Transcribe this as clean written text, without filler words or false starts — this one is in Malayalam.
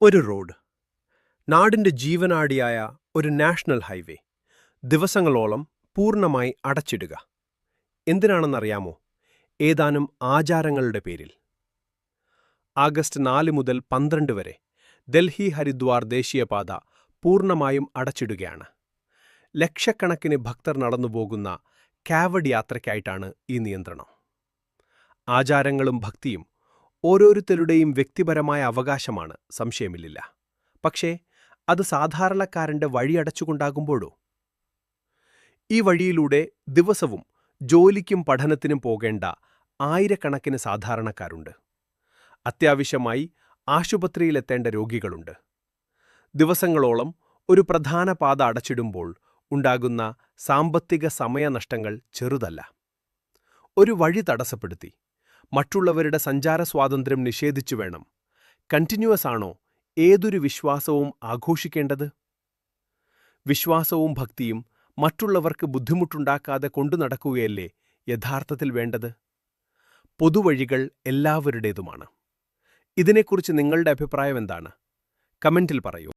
ഒരു റോഡ്, നാടിന്റെ ജീവനാഡിയായ ഒരു നാഷണൽ ഹൈവേ, ദിവസങ്ങളോളം പൂർണ്ണമായി അടച്ചിടുക. എന്തിനാണെന്നറിയാമോ? ഏതാനും ആചാരങ്ങളുടെ പേരിൽ. ആഗസ്റ്റ് 4 മുതൽ 12 വരെ ഡൽഹി-ഹരിദ്വാർ ദേശീയപാത പൂർണ്ണമായും അടച്ചിടുകയാണ്. ലക്ഷക്കണക്കിന് ഭക്തർ നടന്നുപോകുന്ന കാവഡ് യാത്രയ്ക്കായിട്ടാണ് ഈ നിയന്ത്രണം. ആചാരങ്ങളും ഭക്തിയും ഓരോരുത്തരുടെയും വ്യക്തിപരമായ അവകാശമാണ്, സംശയമില്ല. പക്ഷേ അത് സാധാരണക്കാരന്റെ വഴിയടച്ചുകൊണ്ടാകുമ്പോഴോ? ഈ വഴിയിലൂടെ ദിവസവും ജോലിക്കും പഠനത്തിനും പോകേണ്ട ആയിരക്കണക്കിന് സാധാരണക്കാരുണ്ട്. അത്യാവശ്യമായി ആശുപത്രിയിലെത്തേണ്ട രോഗികളുണ്ട്. ദിവസങ്ങളോളം ഒരു പ്രധാന പാത അടച്ചിടുമ്പോൾ ഉണ്ടാകുന്ന സാമ്പത്തിക സമയനഷ്ടങ്ങൾ ചെറുതല്ല. ഒരു വഴി തടസ്സപ്പെടുത്തി മറ്റുള്ളവരുടെ സഞ്ചാര സ്വാതന്ത്ര്യം നിഷേധിച്ചു വേണം കണ്ടിന്യൂസ് ആണോ ഏതൊരു വിശ്വാസവും ആഘോഷിക്കേണ്ടത്? വിശ്വാസവും ഭക്തിയും മറ്റുള്ളവർക്ക് ബുദ്ധിമുട്ടുണ്ടാക്കാതെ കൊണ്ടു നടക്കുകയല്ലേ യഥാർത്ഥത്തിൽ വേണ്ടത്? പൊതുവഴികൾ എല്ലാവരുടേതുമാണ്. ഇതിനെക്കുറിച്ച് നിങ്ങളുടെ അഭിപ്രായം എന്താണ്? കമന്റിൽ പറയൂ.